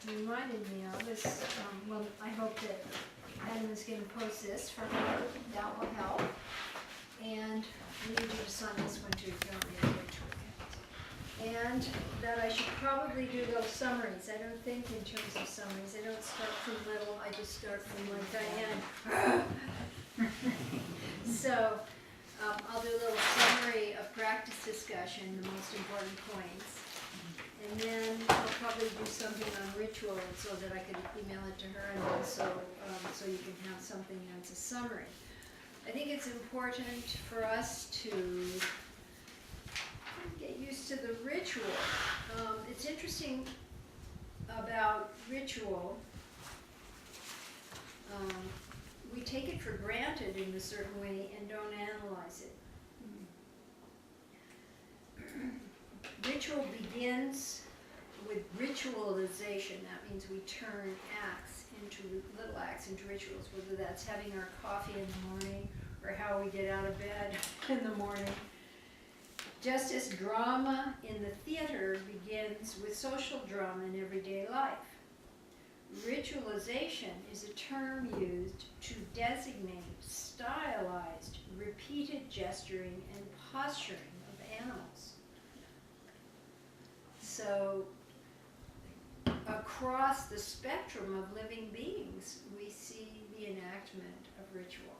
reminded me of is, well, I hope that Adam is going to post this for her. That will help. And we need you to sign this one too, don't we? And that I should probably do those summaries. I don't think in terms of summaries. I don't start from little. I just start from like Diane. So I'll do a little summary of practice discussion, the most important points. And then I'll probably do something on ritual so that I could email it to her, and also so you can have something that's a summary. I think it's important for us to get used to the ritual. It's interesting about ritual. We take it for granted in a certain way and don't analyze it. Ritual begins with ritualization. That means we turn little acts into rituals, whether that's having our coffee in the morning or how we get out of bed in the morning. Just as drama in the theater begins with social drama in everyday life, ritualization is a term used to designate stylized, repeated gesturing and posturing of animals. So, across the spectrum of living beings, we see the enactment of ritual.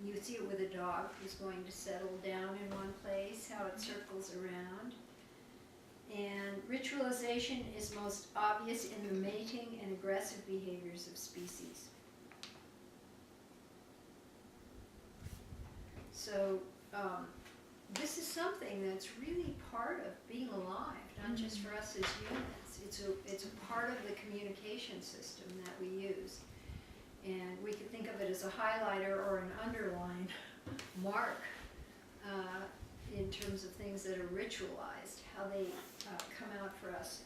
You see it with a dog who's going to settle down in one place, how it circles around. And ritualization is most obvious in the mating and aggressive behaviors of species. So this is something that's really part of being alive, not just for us as humans. It's a part of the communication system that we use. And we could think of it as a highlighter or an underline mark in terms of things that are ritualized, how they come out for us.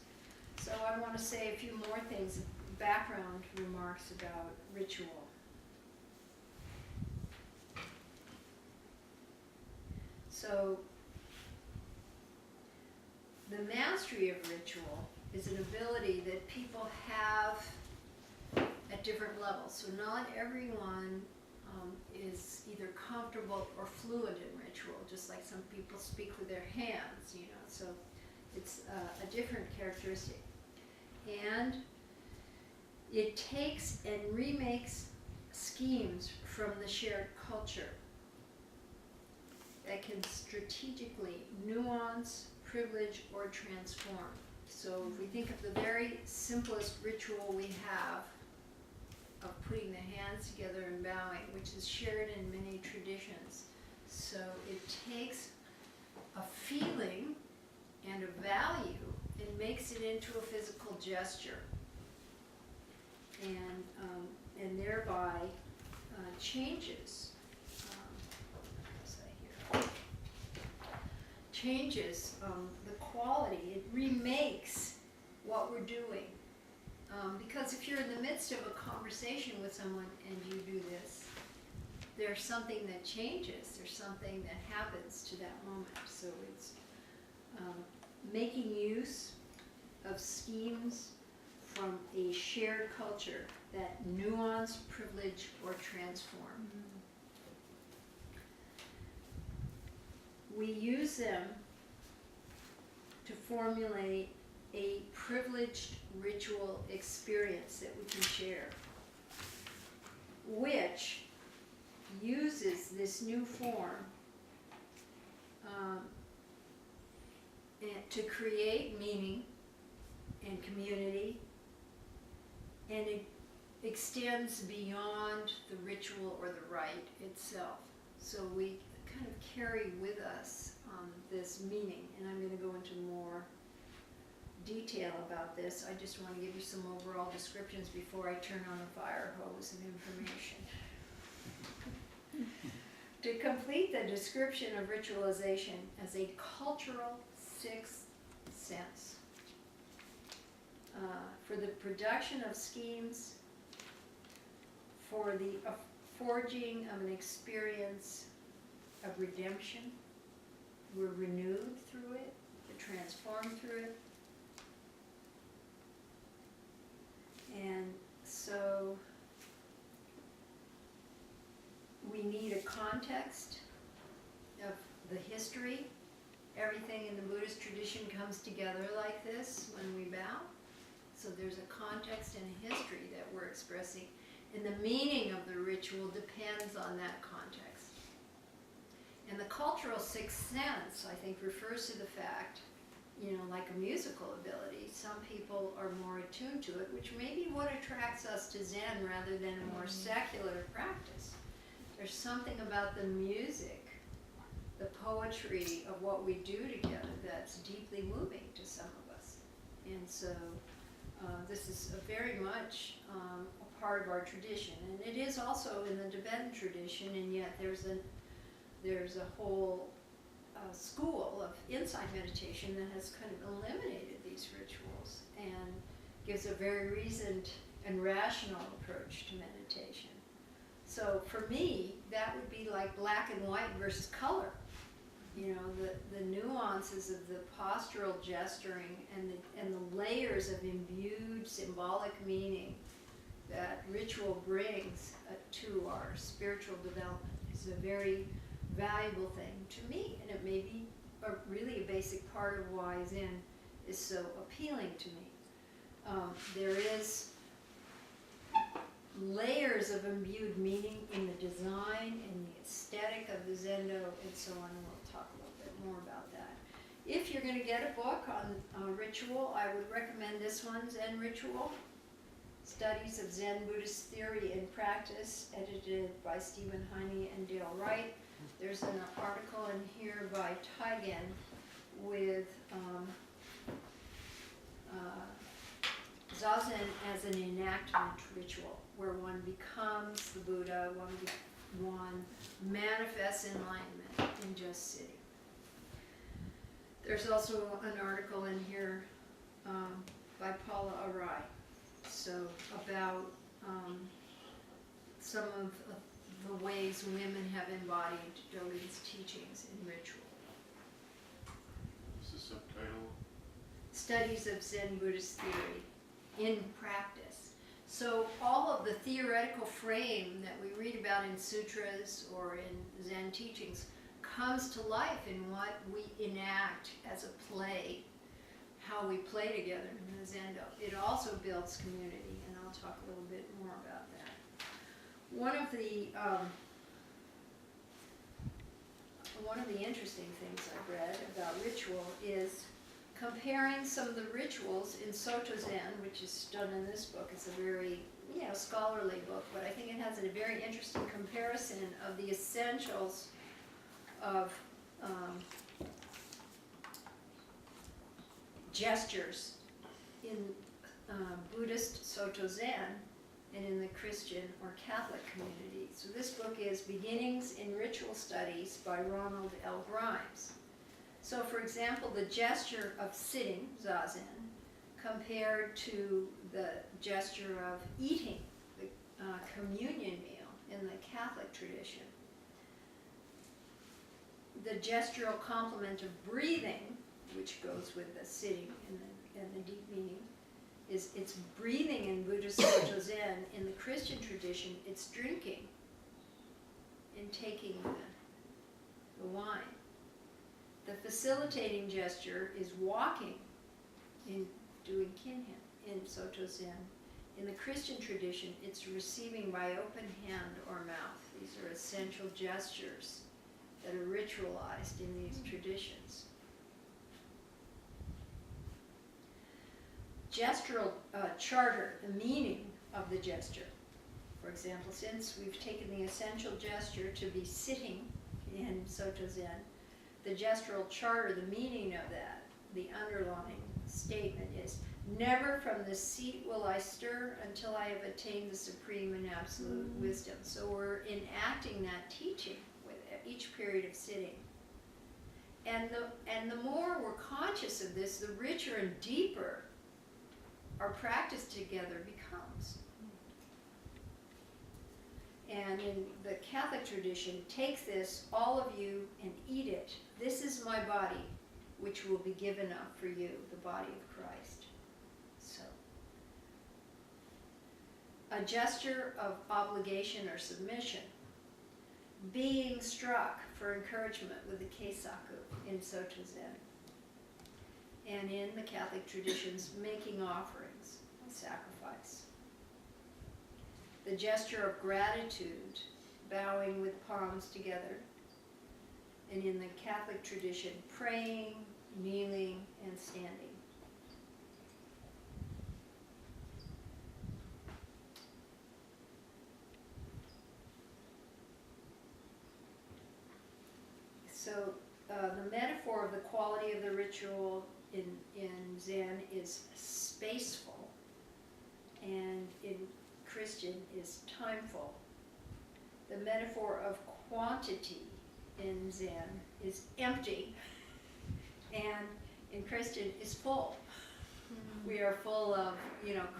So I want to say a few more things, background remarks about ritual. So the mastery of ritual is an ability that people have at different levels. So not everyone is either comfortable or fluent in ritual, just like some people speak with their hands, so it's a different characteristic. And it takes and remakes schemes from the shared culture that can strategically nuance, privilege, or transform. So if we think of the very simplest ritual we have of putting the hands together and bowing, which is shared in many traditions. So it takes a feeling and a value and makes it into a physical gesture, and thereby changes the quality. It remakes what we're doing. Because if you're in the midst of a conversation with someone and you do this, there's something that changes. There's something that happens to that moment. So it's making use of schemes from a shared culture that nuance, privilege, or transform. We use them to formulate a privileged ritual experience that we can share, which uses this new form to create meaning and community, and it extends beyond the ritual or the rite itself. So we kind of carry with us this meaning, and I'm going to go into more detail about this. I just want to give you some overall descriptions before I turn on the fire hose of information. To complete the description of ritualization as a cultural sixth sense, for the production of schemes, for the forging of an experience of redemption, we're renewed through it, we're transformed through it, context of the history. Everything in the Buddhist tradition comes together like this when we bow. So there's a context and a history that we're expressing. And the meaning of the ritual depends on that context. And the cultural sixth sense, I think, refers to the fact, like a musical ability, some people are more attuned to it, which may be what attracts us to Zen rather than a more secular practice. There's something about the music, the poetry of what we do together that's deeply moving to some of us. And so this is very much a part of our tradition. And it is also in the Tibetan tradition, and yet there's a whole school of insight meditation that has kind of eliminated these rituals and gives a very reasoned and rational approach to meditation. So for me, that would be like black and white versus color. The nuances of the postural gesturing and the layers of imbued symbolic meaning that ritual brings to our spiritual development is a very valuable thing to me, and it may be really a basic part of why Zen is so appealing to me. There is layers of imbued meaning in the design and the aesthetic of the Zendo and so on, and we'll talk a little bit more about that. If you're going to get a book on ritual, I would recommend this one, Zen Ritual, Studies of Zen Buddhist Theory and Practice, edited by Stephen Heine and Dale Wright. There's an article in here by Taigen with Zazen as an enactment ritual, where one becomes the Buddha, one manifests enlightenment in just sitting. There's also an article in here by Paula Arai, so about some of the ways women have embodied Dogen's teachings in ritual. What's the subtitle? Studies of Zen Buddhist Theory in Practice. So all of the theoretical frame that we read about in sutras or in Zen teachings comes to life in what we enact as a play, how we play together in the Zendo. It also builds community, and I'll talk a little bit more about that. One of the interesting things I've read about ritual is comparing some of the rituals in Soto Zen, which is done in this book. It's a very scholarly book, but I think it has a very interesting comparison of the essentials of gestures in Buddhist Soto Zen and in the Christian or Catholic community. So this book is Beginnings in Ritual Studies by Ronald L. Grimes. So for example, the gesture of sitting, zazen, compared to the gesture of eating, the communion meal in the Catholic tradition. The gestural complement of breathing, which goes with the sitting and the deep meaning, is it's breathing in Buddhist Soto Zen. In the Christian tradition, it's drinking and taking the wine. The facilitating gesture is walking in doing kinhin in Soto Zen. In the Christian tradition, it's receiving by open hand or mouth. These are essential gestures that are ritualized in these traditions. Gestural charter, the meaning of the gesture. For example, since we've taken the essential gesture to be sitting in Soto Zen, the gestural charter, the meaning of that, the underlying statement is, never from the seat will I stir until I have attained the supreme and absolute wisdom. So we're enacting that teaching with each period of sitting. And the more we're conscious of this, the richer and deeper our practice together becomes. And in the Catholic tradition, take this, all of you, and eat it. This is my body, which will be given up for you, the body of Christ. So, a gesture of obligation or submission. being struck for encouragement with the keisaku in Soto Zen. And in the Catholic traditions, making offerings of sacrifice. The gesture of gratitude, bowing with palms together. And in the Catholic tradition, praying, kneeling, and standing. So the metaphor of the quality of the ritual in Zen is spaceful, and in Christian is timeful. The metaphor of quantity in Zen is empty, and in Christian is full. Mm-hmm. We are full of,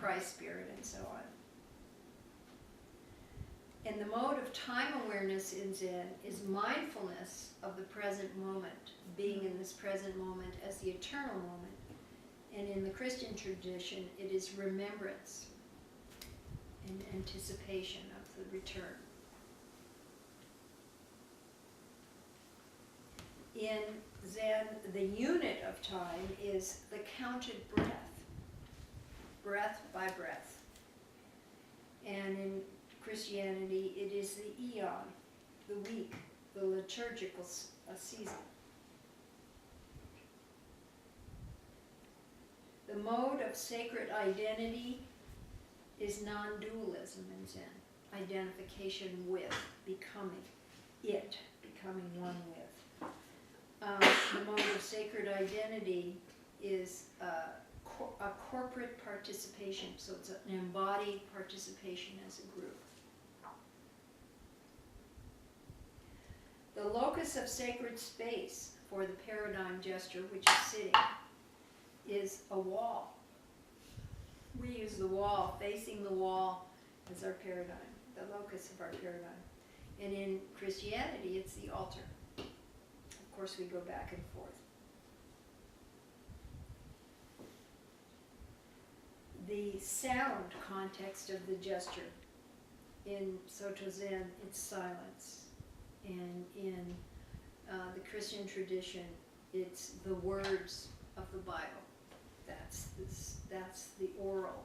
Christ spirit and so on. And the mode of time awareness in Zen is mindfulness of the present moment, being in this present moment as the eternal moment. And in the Christian tradition, it is remembrance and anticipation of the return. In Zen, the unit of time is the counted breath, breath by breath. And in Christianity, it is the eon, the week, the liturgical season. The mode of sacred identity is non-dualism in Zen, identification with, becoming it, becoming one with. The mode of sacred identity is a corporate participation, so it's an embodied participation as a group. The locus of sacred space for the paradigm gesture, which is sitting, is a wall. We use the wall, facing the wall, as our paradigm, the locus of our paradigm. And in Christianity, it's the altar. Of course, we go back and forth. The sound context of the gesture. In Soto Zen, it's silence. And in the Christian tradition, it's the words of the Bible. That's the oral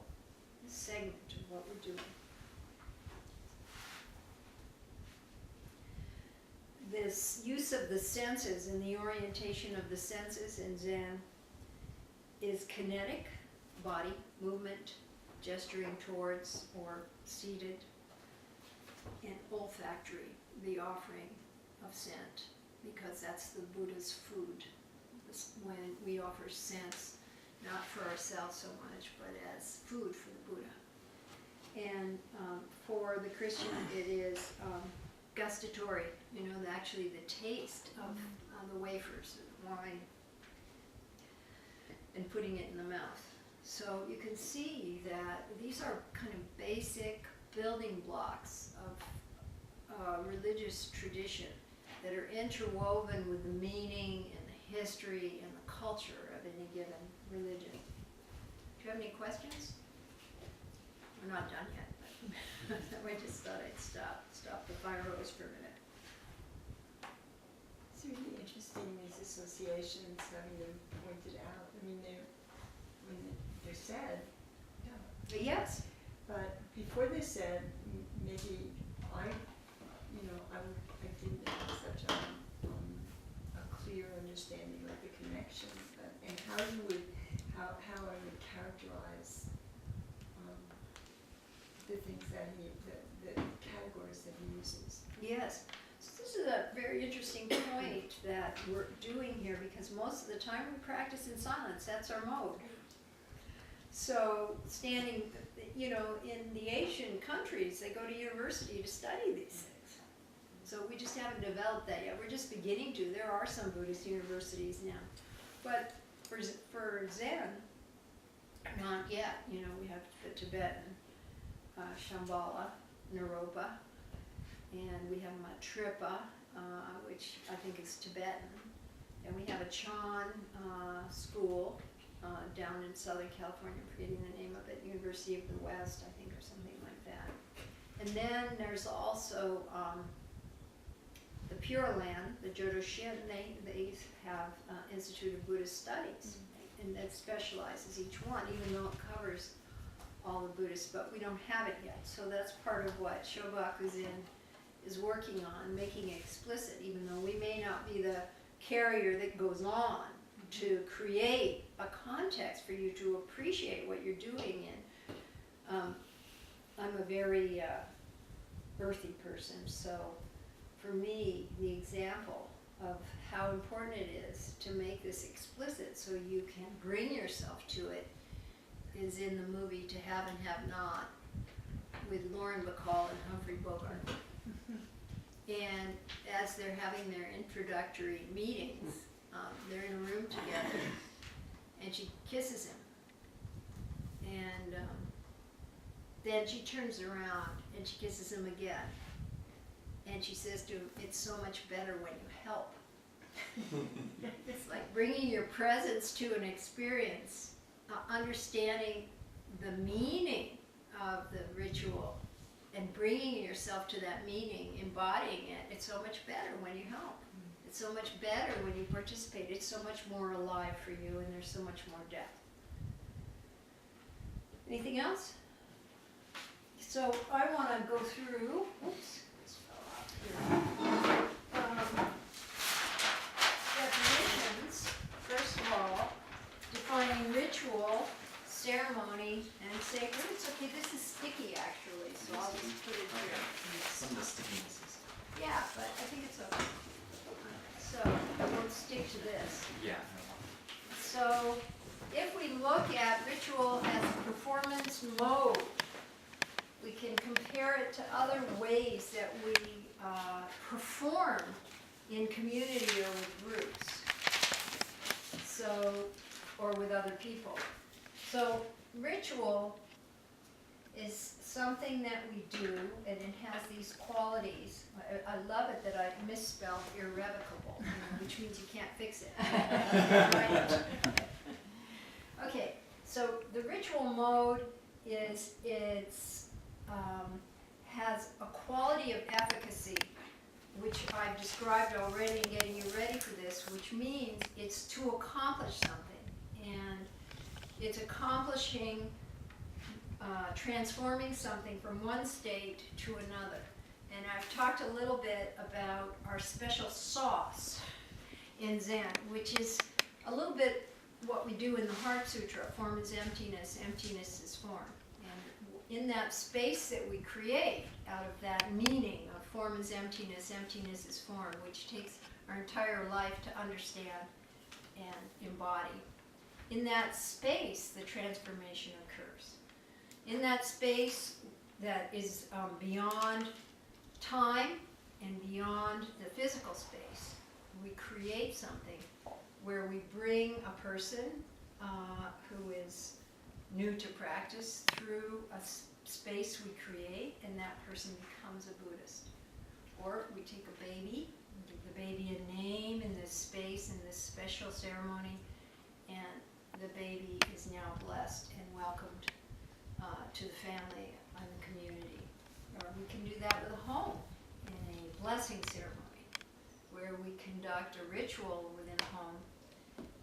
segment of what we're doing. This use of the senses and the orientation of the senses in Zen is kinetic, body, movement, gesturing towards or seated, and olfactory, the offering of scent, because that's the Buddha's food. When we offer scents, not for ourselves so much, but as food for the Buddha. And for the Christian, it is gustatory, actually the taste of the wafers, of wine, and putting it in the mouth. So you can see that these are kind of basic building blocks of religious tradition that are interwoven with the meaning and the history and the culture of any given religion. Do you have any questions? We're not done yet, but I just thought I'd stop the fire hose for a minute. It's really interesting, these associations, having them pointed out. I mean, they're said. Yeah. Yes. But before they said, maybe I didn't have such a clear understanding of the connection, and how I would characterize the things the categories that he uses. Yes. So this is a very interesting point that we're doing here, because most of the time we practice in silence. That's our mode. So standing, in the Asian countries, they go to university to study these things. So we just haven't developed that yet. We're just beginning to. There are some Buddhist universities now. But for Zen, not yet. We have the Tibetan, Shambhala, Naropa, and we have Matripa, which I think is Tibetan. And we have a Chan school down in Southern California, I'm forgetting the name of it, University of the West, I think, or something like that. And then there's also Pure Land, the Jodo Shin, they have instituted Buddhist studies, and that specializes each one, even though it covers all the Buddhists, but we don't have it yet. So that's part of what Shogaku is working on, making it explicit, even though we may not be the carrier that goes on to create a context for you to appreciate what you're doing in. I'm a very earthy person, so for me, the example of how important it is to make this explicit so you can bring yourself to it is in the movie To Have and Have Not with Lauren Bacall and Humphrey Bogart. And as they're having their introductory meetings, they're in a room together, and she kisses him. And then she turns around and she kisses him again. And she says to him, "It's so much better when you help." It's like bringing your presence to an experience, understanding the meaning of the ritual, and bringing yourself to that meaning, embodying it. It's so much better when you help. It's so much better when you participate. It's so much more alive for you, and there's so much more depth. Anything else? So I want to go through, oops, this fell out here. Definitions. First of all, defining ritual, ceremony, and sacred. It's okay, this is sticky actually, so I'll just put it here. Some of the stickinesses. Yeah, but I think it's okay. So I won't stick to this. Yeah. So if we look at ritual as a performance mode, we can compare it to other ways that we perform in community or with groups, so, or with other people. So ritual is something that we do, and it has these qualities. I love it that I misspelled irrevocable, which means you can't fix it. Right? Okay, so the ritual mode is has a quality of efficacy, which I've described already in getting you ready for this, which means it's to accomplish something, and it's accomplishing, transforming something from one state to another. And I've talked a little bit about our special sauce in Zen, which is a little bit what we do in the Heart Sutra. Form is emptiness, emptiness is form. And in that space that we create out of that meaning of form is emptiness, emptiness is form, which takes our entire life to understand and embody. In that space, the transformation occurs. In that space that is beyond time and beyond the physical space, we create something where we bring a person who is new to practice through a space we create, and that person becomes a Buddhist. Or we take a baby, give the baby a name in this space, in this special ceremony, and the baby is now blessed and welcomed to the family and the community. Or we can do that with a home in a blessing ceremony, where we conduct a ritual within a home,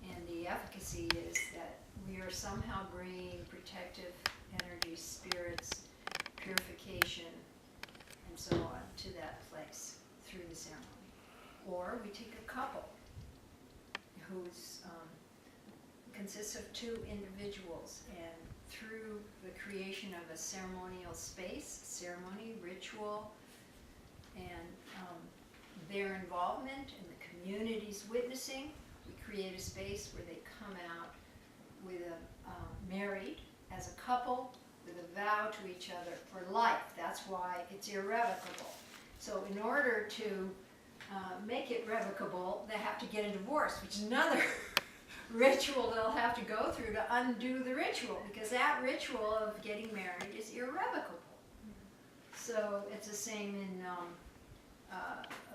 and the efficacy is that we are somehow bringing protective energies, spirits, purification, and so on to that place through the ceremony. Or we take a couple who's consists of two individuals, and through the creation of a ceremonial space, ceremony, ritual, and their involvement and the community's witnessing, we create a space where they come out with married as a couple with a vow to each other for life. That's why it's irrevocable. So in order to make it revocable, they have to get a divorce, which is another ritual they'll have to go through to undo the ritual, because that ritual of getting married is irrevocable. So it's the same in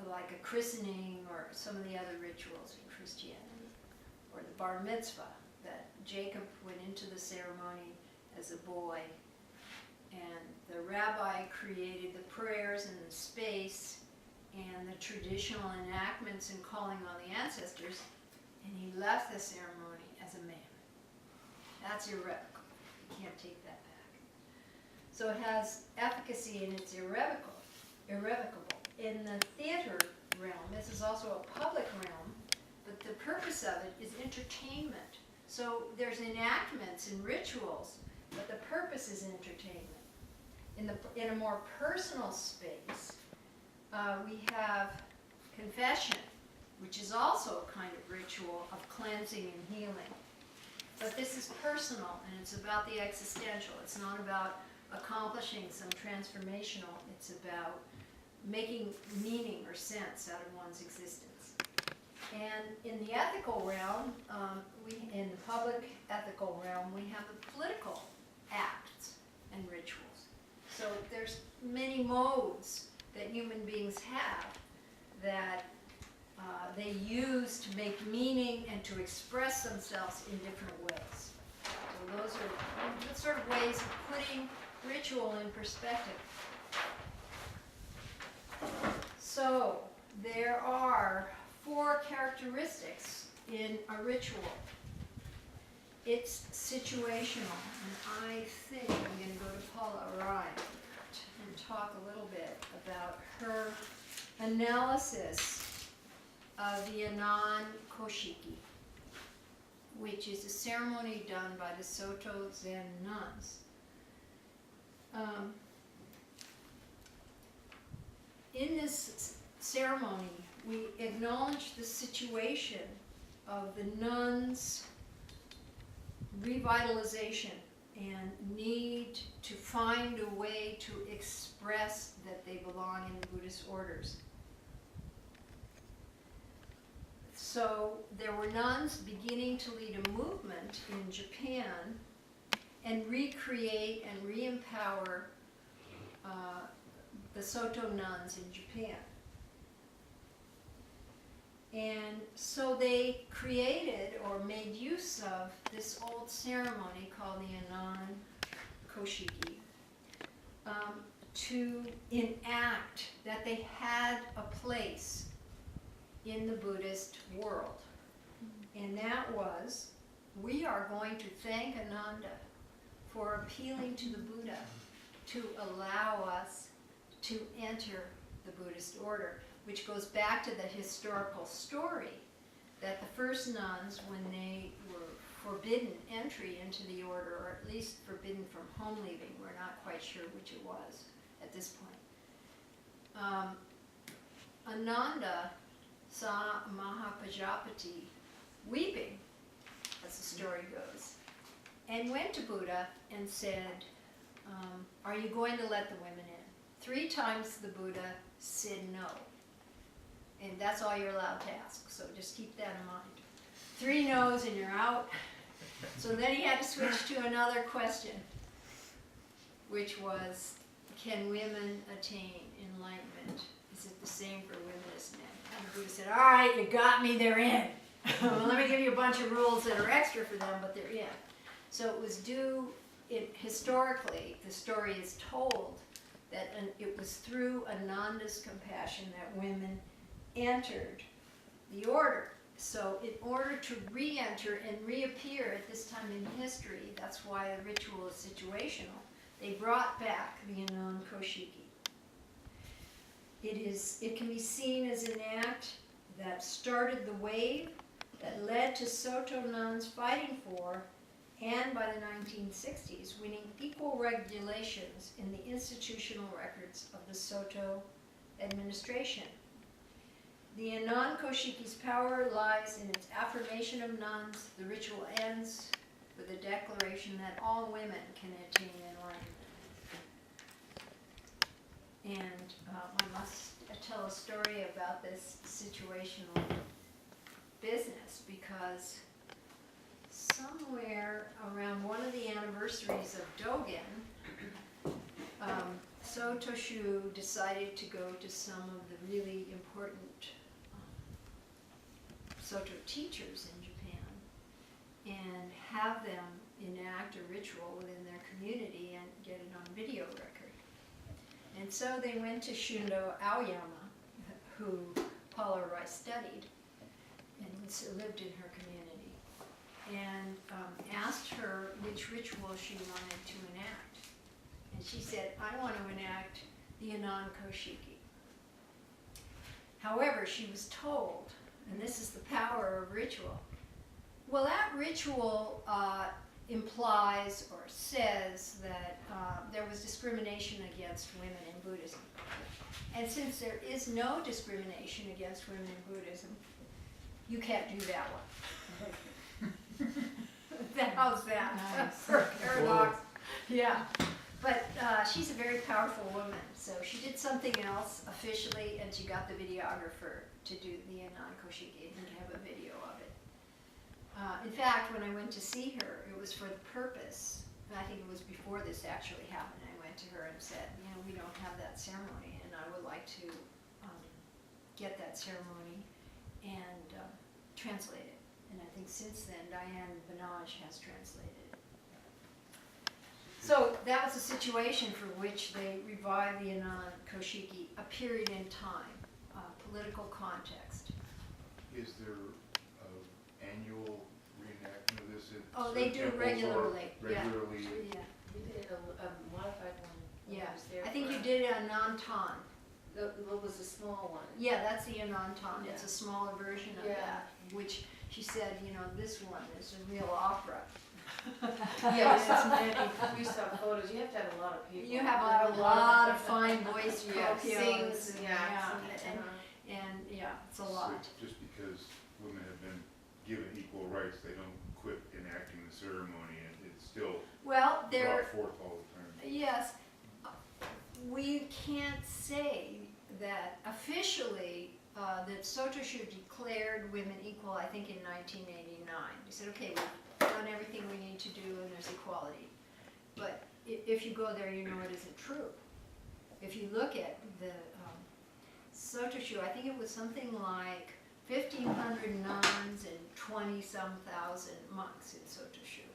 like a christening or some of the other rituals in Christianity, or the bar mitzvah, that Jacob went into the ceremony as a boy, and the rabbi created the prayers and the space, and the traditional enactments and calling on the ancestors, and he left the ceremony as a man. That's irrevocable. You can't take that back. So it has efficacy and it's irrevocable. In the theater realm, this is also a public realm, but the purpose of it is entertainment. So there's enactments and rituals, but the purpose is entertainment. In a more personal space, we have confession, which is also a kind of ritual of cleansing and healing. But this is personal, and it's about the existential. It's not about accomplishing some transformational. It's about making meaning or sense out of one's existence. And in the ethical realm, in the public ethical realm, we have the political acts and rituals. So there's many modes that human beings have that they use to make meaning and to express themselves in different ways. So those are the sort of ways of putting ritual in perspective. So there are 4 characteristics in a ritual. It's situational, and I think I'm going to go to Paula Ryan and talk a little bit about her analysis of the Anan Koshiki, which is a ceremony done by the Soto Zen nuns. In this ceremony, we acknowledge the situation of the nuns' revitalization and need to find a way to express that they belong in the Buddhist orders. So there were nuns beginning to lead a movement in Japan and recreate and re-empower the Soto nuns in Japan. And so they created or made use of this old ceremony called the Anan Koshiki to enact that they had a place in the Buddhist world. And that was, we are going to thank Ananda for appealing to the Buddha to allow us to enter the Buddhist order, which goes back to the historical story that the first nuns, when they were forbidden entry into the order, or at least forbidden from home leaving, we're not quite sure which it was at this point. Ananda saw Mahapajapati weeping, as the story goes, and went to Buddha and said, are you going to let the women in? 3 times the Buddha said no. And that's all you're allowed to ask, so just keep that in mind. 3 no's and you're out. So then he had to switch to another question, which was, can women attain enlightenment? Is it the same for women as men? And the Buddha said, all right, you got me, they're in. Well, let me give you a bunch of rules that are extra for them, but they're in. So it was historically, the story is told that it was through Ananda's compassion that women entered the order. So in order to re-enter and reappear at this time in history, that's why the ritual is situational, they brought back the Anan Koshiki. It can be seen as an act that started the wave that led to Soto nuns fighting for, and by the 1960s, winning equal regulations in the institutional records of the Soto administration. The Anan Koshiki's power lies in its affirmation of nuns. The ritual ends with a declaration that all women can attain enlightenment. And I must tell a story about this situational business, because somewhere around one of the anniversaries of Dogen, Sotoshu decided to go to some of the really important Soto teachers in Japan and have them enact a ritual within their community and get it on video record. And so they went to Shundo Aoyama, who Paula Rice studied and lived in her community, and asked her which ritual she wanted to enact. And she said, I want to enact the Anan Koshiki. However, she was told, and this is the power of ritual, well, that ritual implies or says that there was discrimination against women in Buddhism. And since there is no discrimination against women in Buddhism, you can't do that one. How's that? Nice. For a paradox. Yeah. But she's a very powerful woman, so she did something else officially, and she got the videographer to do the Anan Koshiki and to have a video of it. In fact, when I went to see her, it was for the purpose, and I think it was before this actually happened, I went to her and said, you know, we don't have that ceremony, and I would like to get that ceremony and translate it. And I think since then, Diane Benage has translated it. So that was a situation for which they revived the Anan Koshiki, a period in time, political context. Is there an annual reenactment of this at Oh, they do temples or regularly, yeah. regularly? Yeah, You did a modified one when yeah. I was there. I think for- you did it on Nantan. What was a small one? Yeah, that's the Anantan. It's Yeah. a smaller version of Yeah. that, which she said, you know, this one is a real opera. Yes, we saw photos, you have to have a lot of people. You have a lot of fine voice Yeah, propios sings, and, yeah. and yeah, it's a So lot. just because women have been given equal rights, they don't quit enacting the ceremony, and it's still Well, there, brought forth all the time. yes, we can't say that officially that Sotoshu declared women equal, I think in 1989. He said, okay, we've done everything we need to do and there's equality. But if you go there, you know it isn't true. If you look at the Sotoshu, I think it was something like 1,500 nuns and 20-some thousand monks in Sotoshu.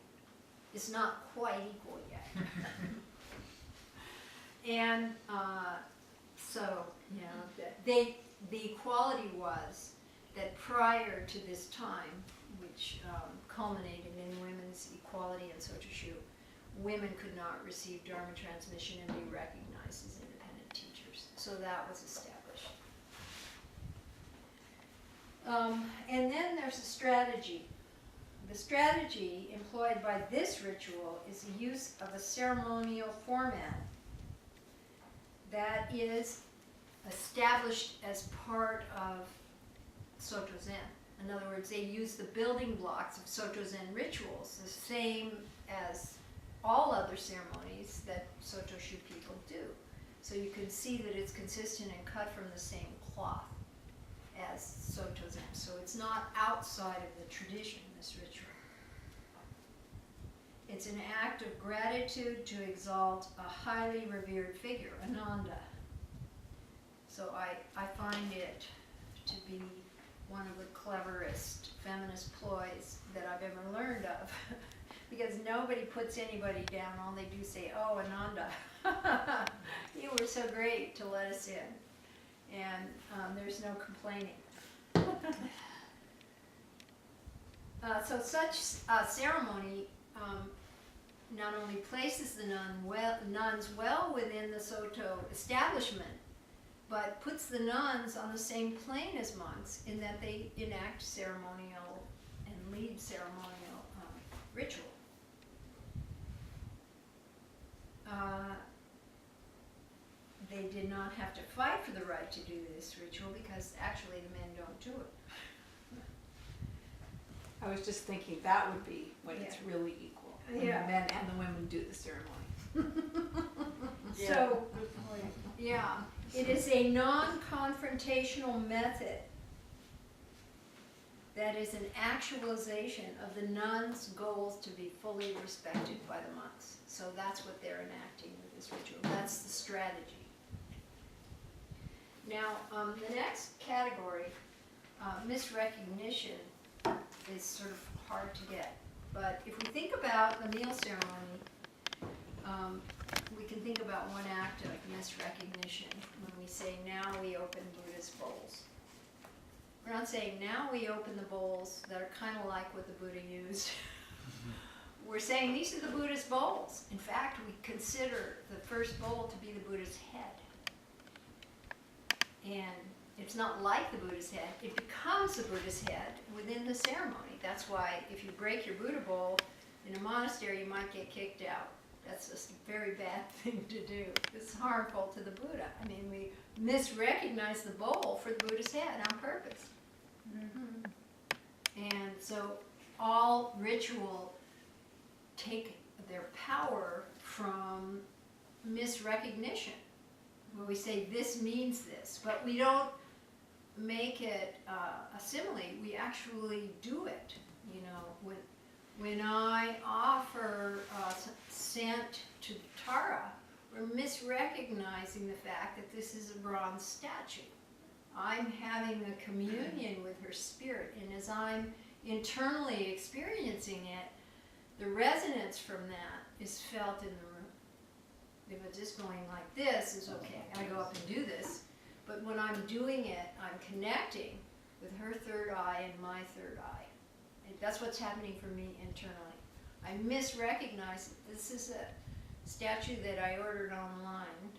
It's not quite equal yet. And so, you know, the equality was that prior to this time, which culminated in women's equality in Sotoshu, women could not receive Dharma transmission and be recognized as independent teachers. So that was established. And then there's a strategy. The strategy employed by this ritual is the use of a ceremonial format that is established as part of Soto Zen. In other words, they use the building blocks of Soto Zen rituals, the same as all other ceremonies that Sotoshu people do. So you can see that it's consistent and cut from the same cloth as Soto Zen. So it's not outside of the tradition, this ritual. It's an act of gratitude to exalt a highly revered figure, Ananda. So I find it to be one of the cleverest feminist ploys that I've ever learned of. Because nobody puts anybody down, all they do say, oh, Ananda, you were so great to let us in. And there's no complaining. So such ceremony not only places the nuns well within the Soto establishment, but puts the nuns on the same plane as monks in that they enact ceremonial and lead ceremonial ritual. They did not have to fight for the right to do this ritual because actually the men don't do it. I was just thinking that would be when it's Yeah. really equal. When Yeah. the men and the women do the ceremony. So, yeah, it is a non-confrontational method that is an actualization of the nuns' goals to be fully respected by the monks. So that's what they're enacting with this ritual. That's the strategy. Now, the next category, misrecognition, is sort of hard to get. But if we think about the meal ceremony, we can think about one act of misrecognition when we say, now we open Buddha's bowls. We're not saying, now we open the bowls that are kind of like what the Buddha used. We're saying, these are the Buddha's bowls. In fact, we consider the first bowl to be the Buddha's head. And it's not like the Buddha's head, it becomes the Buddha's head within the ceremony. That's why if you break your Buddha bowl in a monastery, you might get kicked out. That's just a very bad thing to do. It's harmful to the Buddha. I mean, we misrecognize the bowl for the Buddha's head on purpose. And so all ritual take their power from misrecognition, where we say this means this, but we don't make it a simile. We actually do it. You know, when I offer scent to Tara, we're misrecognizing the fact that this is a bronze statue. I'm having a communion with her spirit, and as I'm internally experiencing it, the resonance from that is felt in the room. If it's just going like this, is okay, I gotta go up and do this. But when I'm doing it, I'm connecting with her third eye and my third eye. And that's what's happening for me internally. I misrecognize that this is a statue that I ordered online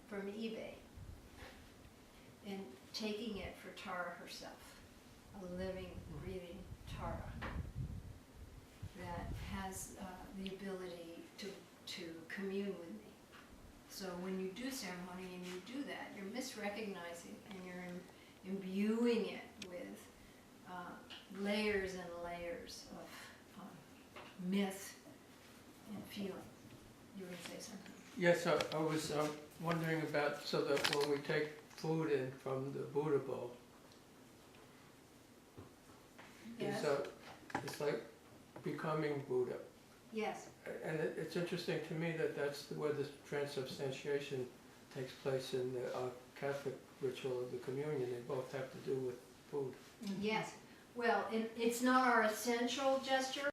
from eBay, and taking it for Tara herself, a living, breathing Tara that has the ability to commune with me. So when you do ceremony and you do that, you're misrecognizing and you're imbuing it with layers and layers of myth and feeling. You were going to say something? Yes, I was wondering about, so that when we take food in from the Buddha bowl, Yes. it's like becoming Buddha. Yes. And it's interesting to me that that's where the transubstantiation takes place in the Catholic ritual of the communion. They both have to do with food. Yes. Well, it's not our essential gesture.